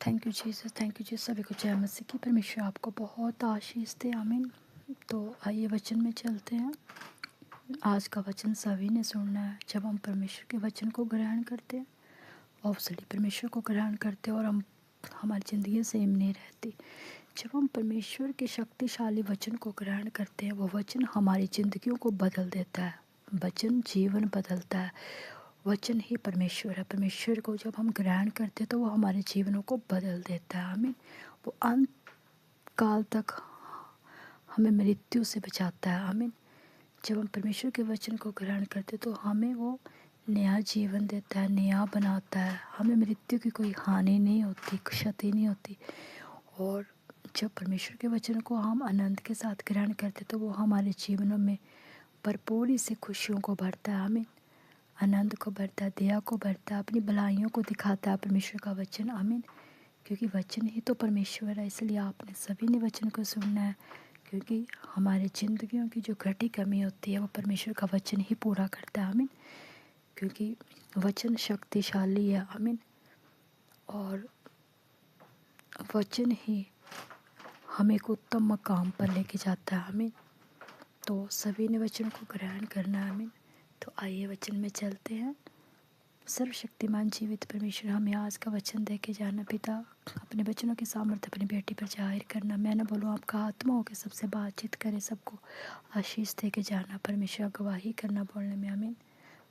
Thank you Jesus. सभी को जय मसीह की। परमेश्वर आपको बहुत आशीष दे। आमीन। तो आइए वचन में चलते हैं। आज का वचन सभी ने सुनना है। जब हम परमेश्वर के वचन को ग्रहण करते हैं, ऑब्वियसली परमेश्वर को ग्रहण करते हैं, और हम हमारी ज़िंदगी सेम नहीं रहती। जब हम परमेश्वर के शक्तिशाली वचन को ग्रहण करते हैं, वो वचन हमारी ज़िंदगियों को बदल देता है। वचन जीवन बदलता है। वचन ही परमेश्वर है। परमेश्वर को जब हम ग्रहण करते हैं तो वो हमारे जीवनों को बदल देता है। हमें वो अंत काल तक हमें मृत्यु से बचाता है। हमें जब हम परमेश्वर के वचन को ग्रहण करते हैं तो हमें वो नया जीवन देता है, नया बनाता है। हमें मृत्यु की कोई हानि नहीं होती, क्षति नहीं होती। और जब परमेश्वर के वचन को हम आनंद के साथ ग्रहण करते तो वो हमारे जीवनों में भरपूरी से खुशियों को भरता है। हमें आनंद को भरता है, दया को भरता है, अपनी भलाइयों को दिखाता है परमेश्वर का वचन। आमीन। क्योंकि वचन ही तो परमेश्वर है, इसलिए आपने सभी ने वचन को सुनना है। क्योंकि हमारे ज़िंदगियों की जो घटी कमी होती है वो परमेश्वर का वचन ही पूरा करता है। आमीन। क्योंकि वचन शक्तिशाली है। आमीन। और वचन ही हमें एक उत्तम मकाम पर लेके जाता है। आमीन। तो सभी ने वचन को ग्रहण करना है। आमीन। तो आइए वचन में चलते हैं। सर्वशक्तिमान जीवित परमेश्वर, हमें आज का वचन दे के जाना। पिता, अपने वचनों की सामर्थ्य अपनी बेटी पर जाहिर करना। मैं ना बोलूँ, आपका आत्मा होकर सबसे बातचीत करे, सबको आशीष दे के जाना। परमेश्वर गवाही करना बोलने में। आमीन।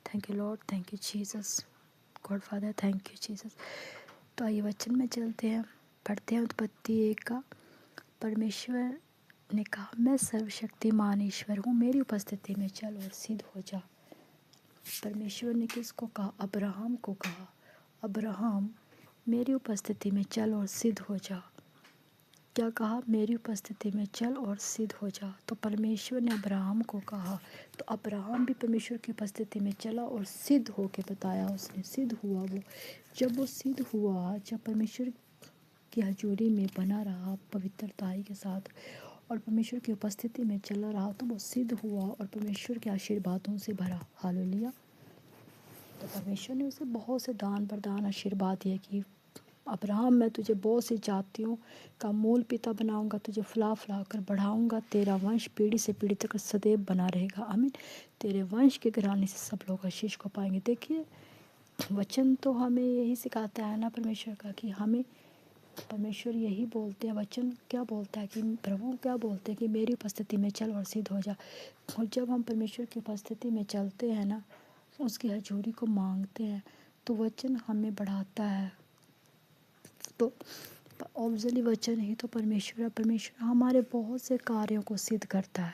Thank you Lord, thank you Jesus, God father, thank you Jesus. तो आइए वचन में चलते हैं। पढ़ते हैं उत्पत्ति 1 का। परमेश्वर ने कहा, मैं सर्वशक्तिमान ईश्वर हूँ, मेरी उपस्थिति में चल और सिद्ध हो जा। परमेश्वर ने किसको कहा? अब्राहम को कहा, अब्राहम मेरी उपस्थिति में चल और सिद्ध हो जा। क्या कहा? मेरी उपस्थिति में चल और सिद्ध हो जा। तो परमेश्वर ने अब्राहम को कहा, तो अब्राहम भी परमेश्वर की उपस्थिति में चला और सिद्ध हो के बताया उसने। सिद्ध हुआ वो। जब वो सिद्ध हुआ, जब परमेश्वर की हजूरी में बना रहा पवित्रताई के साथ और परमेश्वर की उपस्थिति में चला रहा, तो वो सिद्ध हुआ और परमेश्वर के आशीर्वादों से भरा। हालेलुया। तो परमेश्वर ने उसे बहुत से दान वरदान आशीर्वाद दिए कि अब्राहम, मैं तुझे बहुत सी जातियों का मूल पिता बनाऊंगा, तुझे फुला फुला कर बढ़ाऊंगा, तेरा वंश पीढ़ी से पीढ़ी तक सदैव बना रहेगा। आमीन। तेरे वंश के घराने से सब लोग आशीष को पाएंगे। देखिए, वचन तो हमें यही सिखाता है ना परमेश्वर का, कि हमें परमेश्वर यही बोलते हैं। वचन क्या बोलता है कि प्रभु क्या बोलते हैं कि मेरी उपस्थिति में चल और सिद्ध हो जा। और जब हम परमेश्वर की उपस्थिति में चलते हैं ना, उसकी हजूरी को मांगते हैं, तो वचन हमें बढ़ाता है। तो ऑब्वियसली वचन ही तो परमेश्वर है। परमेश्वर हमारे बहुत से कार्यों को सिद्ध करता है,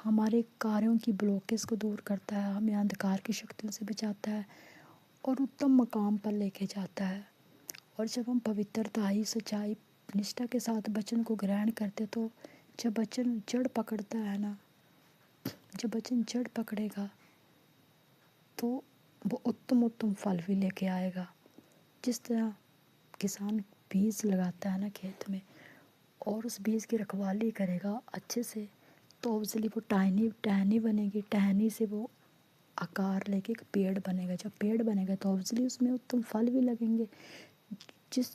हमारे कार्यों की ब्लॉकेज को दूर करता है, हमें अंधकार की शक्तियों से बचाता है और उत्तम मकाम पर लेके जाता है। और जब हम पवित्रता ही सच्चाई निष्ठा के साथ वचन को ग्रहण करते, तो जब वचन जड़ पकड़ता है ना, जब वचन जड़ पकड़ेगा तो वो उत्तम उत्तम फल भी लेके आएगा। जिस तरह किसान बीज लगाता है ना खेत में, और उस बीज की रखवाली करेगा अच्छे से, तो ऑब्वियसली वो टहनी टहनी बनेगी। टहनी से वो आकार लेके एक पेड़ बनेगा। जब पेड़ बनेगा तो ऑब्वियसली उसमें उत्तम फल भी लगेंगे। जिस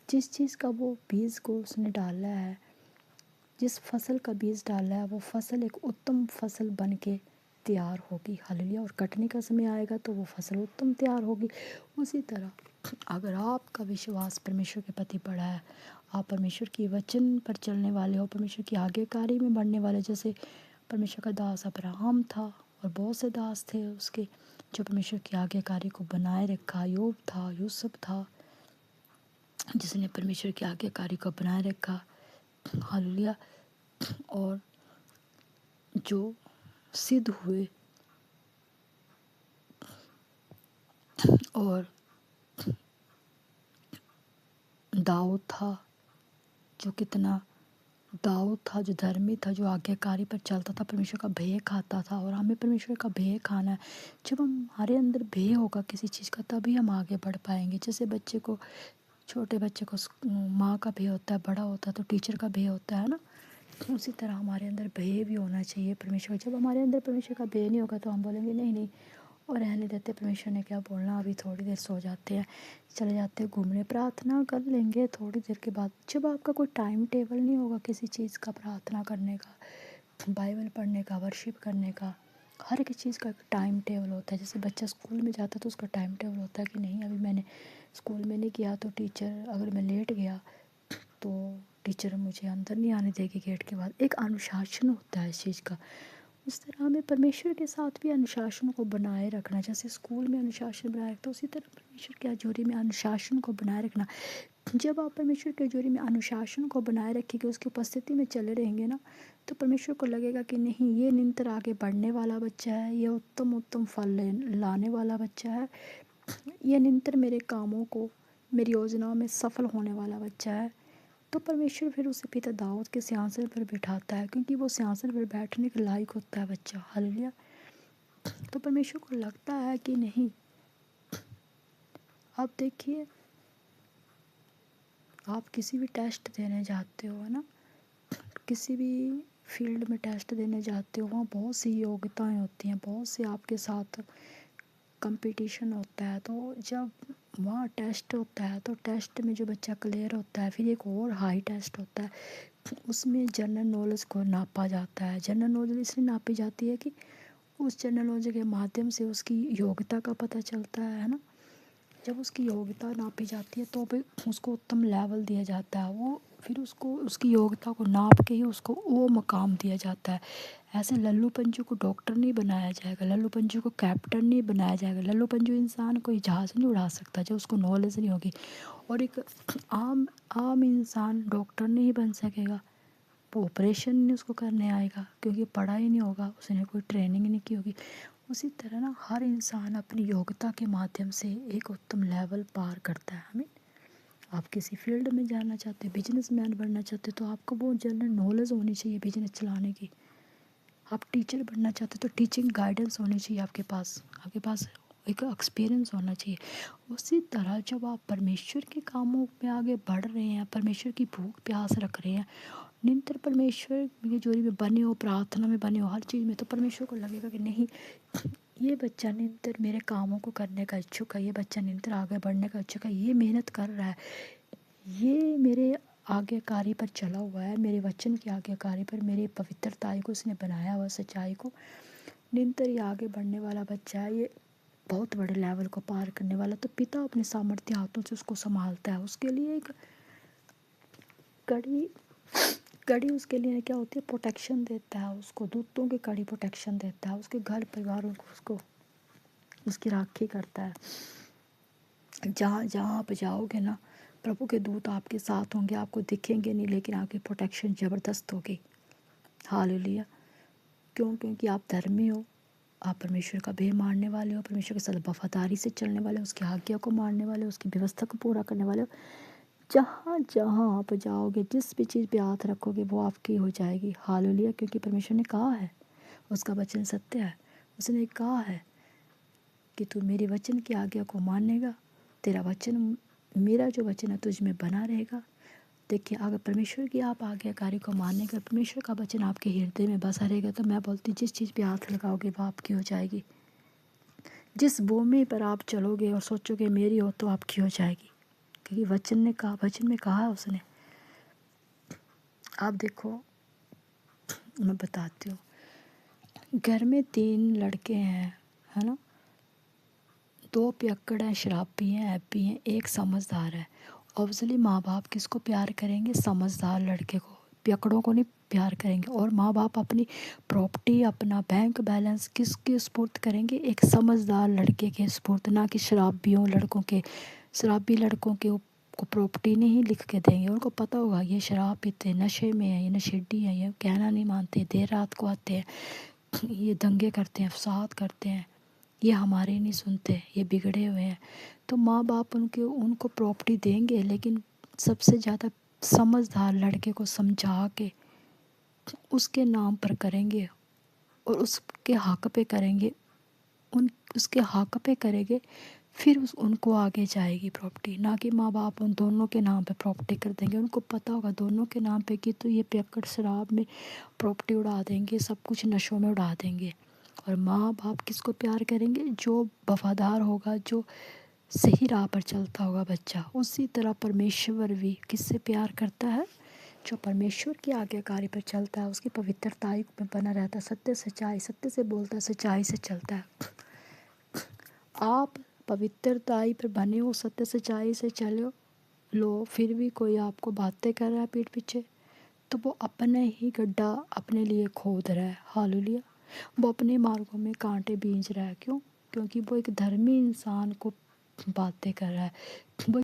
जिस चीज़ का वो बीज को उसने डाला है, जिस फसल का बीज डाला है, वो फसल एक उत्तम फसल बन के तैयार होगी। हालेलुया। और कटने का समय आएगा तो वो फसल उत्तम तैयार होगी। उसी तरह अगर आपका विश्वास परमेश्वर के प्रति बढ़ा है, आप परमेश्वर की वचन पर चलने वाले हो, परमेश्वर की आज्ञाकारी में बढ़ने वाले, जैसे परमेश्वर का दास अब्राहम था और बहुत से दास थे उसके जो परमेश्वर की आज्ञाकारी को बनाए रखा। यूब था, यूसुफ था, जिसने परमेश्वर की आज्ञाकारी को बनाए रखा। हालेलुया। और जो सिद्ध हुए। और दाऊद था, जो दाऊद था जो धर्मी था, जो आज्ञाकारी पर चलता था, परमेश्वर का भय खाता था। और हमें परमेश्वर का भय खाना है। जब हमारे अंदर भय होगा किसी चीज़ का, तभी हम आगे बढ़ पाएंगे। जैसे बच्चे को, छोटे बच्चे को माँ का भय होता है, बड़ा होता है तो टीचर का भय होता है ना, उसी तरह हमारे अंदर भय भी होना चाहिए परमेश्वर। जब हमारे अंदर परमेश्वर का भय नहीं होगा तो हम बोलेंगे नहीं नहीं, और रहने देते, परमेश्वर ने क्या बोलना, अभी थोड़ी देर सो जाते हैं, चले जाते हैं घूमने, प्रार्थना कर लेंगे थोड़ी देर के बाद। जब आपका कोई टाइम टेबल नहीं होगा किसी चीज़ का, प्रार्थना करने का, बाइबल पढ़ने का, वर्शिप करने का, हर एक चीज़ का एक टाइम टेबल होता है। जैसे बच्चा स्कूल में जाता है तो उसका टाइम टेबल होता है कि नहीं अभी मैंने स्कूल में नहीं किया तो टीचर, अगर मैं लेट गया तो टीचर मुझे अंदर नहीं आने देगी गेट के बाद। एक अनुशासन होता है इस चीज़ का। उस तरह हमें परमेश्वर के साथ भी अनुशासन को बनाए रखना, जैसे स्कूल में अनुशासन बनाए रखते उसी तरह परमेश्वर के हजूरी में अनुशासन को बनाए रखना। जब आप परमेश्वर के हजूरी में अनुशासन को बनाए रखेंगे, उसकी उपस्थिति में चले रहेंगे ना, तो परमेश्वर को लगेगा कि नहीं ये निरंतर आगे बढ़ने वाला बच्चा है, ये उत्तम उत्तम फल लाने वाला बच्चा है, ये निरंतर मेरे कामों को, मेरी योजनाओं में सफल होने वाला बच्चा है। तो परमेश्वर फिर उसे पिता दाऊद के सिंहासन पर बिठाता है, क्योंकि वो सिंहासन पर बैठने के लायक होता है बच्चा। हालेलुया। तो परमेश्वर को लगता है कि नहीं, आप देखिए, आप किसी भी टेस्ट देने जाते हो ना, किसी भी फील्ड में टेस्ट देने जाते हो, वहाँ बहुत सी योग्यताएं होती हैं, बहुत से आपके साथ कंपटीशन होता है। तो जब वहाँ टेस्ट होता है तो टेस्ट में जो बच्चा क्लियर होता है, फिर एक और हाई टेस्ट होता है, उसमें जनरल नॉलेज को नापा जाता है। जनरल नॉलेज इसलिए नापी जाती है कि उस जनरल नॉलेज के माध्यम से उसकी योग्यता का पता चलता है ना। जब उसकी योग्यता नापी जाती है तो फिर उसको उत्तम लेवल दिया जाता है, वो फिर उसको उसकी योग्यता को नाप के ही उसको वो मकाम दिया जाता है। ऐसे लल्लू पंजू को डॉक्टर नहीं बनाया जाएगा, लल्लू पंजू को कैप्टन नहीं बनाया जाएगा। लल्लू पंजू इंसान कोई जहाज़ नहीं उड़ा सकता जब उसको नॉलेज नहीं होगी। और एक आम आम इंसान डॉक्टर नहीं बन सकेगा, वो ऑपरेशन नहीं उसको करने आएगा क्योंकि पढ़ा ही नहीं होगा, उसने कोई ट्रेनिंग नहीं की होगी। उसी तरह ना हर इंसान अपनी योग्यता के माध्यम से एक उत्तम लेवल पार करता है। हमें, आप किसी फील्ड में जाना चाहते हो, बिजनेसमैन बनना चाहते हो, तो आपको वो जनरल नॉलेज होनी चाहिए बिजनेस चलाने की। आप टीचर बनना चाहते हो तो टीचिंग गाइडेंस होनी चाहिए आपके पास एक एक्सपीरियंस होना चाहिए। उसी तरह जब आप परमेश्वर के कामों में आगे बढ़ रहे हैं, परमेश्वर की भूख प्यास रख रहे हैं, निरंतर परमेश्वर की जोड़ी में बने हो, प्रार्थना में बने हो, हर चीज़ में, तो परमेश्वर को लगेगा कि नहीं ये बच्चा निरंतर मेरे कामों को करने का इच्छुक है, ये बच्चा निरंतर आगे बढ़ने का इच्छुक है, ये मेहनत कर रहा है, ये मेरे आज्ञाकारी पर चला हुआ है, मेरे वचन की आज्ञाकारी पर, मेरी पवित्रताई को उसने बनाया हुआ, सच्चाई को, निरंतर ये आगे बढ़ने वाला बच्चा है, ये बहुत बड़े लेवल को पार करने वाला। तो पिता अपने सामर्थ्य हाथों से उसको संभालता है। उसके लिए एक कड़ी कड़ी उसके लिए क्या होती है, प्रोटेक्शन देता है उसको, दूतों की कड़ी प्रोटेक्शन देता है, उसके घर परिवारों को, उसको उसकी राखी करता है। जहाँ जहाँ आप जाओगे ना, प्रभु के दूत आपके साथ होंगे, आपको दिखेंगे नहीं लेकिन आपकी प्रोटेक्शन ज़बरदस्त होगी। हालेलुया। क्यों? क्योंकि आप धर्मी हो, आप परमेश्वर का भय मानने वाले हो, परमेश्वर के साथ वफादारी से चलने वाले हो, उसकी आज्ञा को मानने वाले हो, उसकी व्यवस्था को पूरा करने वाले हो। जहाँ जहाँ आप जाओगे, जिस भी चीज़ पे हाथ रखोगे वो आपकी हो जाएगी। हालेलुया। क्योंकि परमेश्वर ने कहा है, उसका वचन सत्य है। उसने कहा है कि तू मेरे वचन की आज्ञा को मानेगा, तेरा वचन, मेरा जो वचन है तुझ में बना रहेगा। देखिए, अगर परमेश्वर की आप आज्ञाकारी को मानेंगे, परमेश्वर का वचन आपके हृदय में बसा रहेगा, तो मैं बोलती जिस चीज़ पे हाथ लगाओगे वो आपकी हो जाएगी। जिस भूमि पर आप चलोगे और सोचोगे मेरी हो, तो आपकी हो जाएगी, क्योंकि वचन ने कहा, वचन में कहा है उसने। आप देखो, मैं बताती हूँ, घर में 3 लड़के हैं, है ना, 2 पियक्कड़ हैं, शराबी हैं, ऐपी हैं, एक समझदार है। ऑब्वियसली माँ बाप किसको प्यार करेंगे? समझदार लड़के को, पियक्कड़ों को नहीं प्यार करेंगे। और माँ बाप अपनी प्रॉपर्टी, अपना बैंक बैलेंस किसके सुपुर्द करेंगे? एक समझदार लड़के के सुपुर्द, ना कि शराबियों लड़कों के। शराबी लड़कों के को प्रॉपर्टी नहीं लिख के देंगे, उनको पता होगा ये शराब पीते, नशे में है, ये नशेड़ी है, ये कहना नहीं मानते, देर रात को आते हैं, ये दंगे करते हैं, फसाद करते हैं, ये हमारे नहीं सुनते, ये बिगड़े हुए हैं। तो माँ बाप उनको प्रॉपर्टी देंगे, लेकिन सबसे ज़्यादा समझदार लड़के को समझा के उसके नाम पर करेंगे और उसके हक पे करेंगे, उसके हक पे करेंगे, फिर उनको आगे जाएगी प्रॉपर्टी। ना कि माँ बाप उन दोनों के नाम पे प्रॉपर्टी कर देंगे। उनको पता होगा दोनों के नाम पे कि तो ये पियक्कड़ शराब में प्रॉपर्टी उड़ा देंगे, सब कुछ नशों में उड़ा देंगे। और माँ बाप किसको प्यार करेंगे? जो वफ़ादार होगा, जो सही राह पर चलता होगा बच्चा। उसी तरह परमेश्वर भी किससे प्यार करता है? जो परमेश्वर की आज्ञाकारी पर चलता है, उसकी पवित्रताई में बना रहता है, सत्य से बोलता है, सच्चाई से चलता है। आप पवित्रताई पर बने हो, सत्य सच्चाई से चलो लो, फिर भी कोई आपको बातें कर रहा है पीठ पीछे, तो वो अपने ही गड्ढा अपने लिए खोद रहा है। हालेलुया। वो अपने मार्गों में कांटे बींज रहा है। क्यों? क्योंकि वो एक धर्मी इंसान को बातें कर रहा है। वो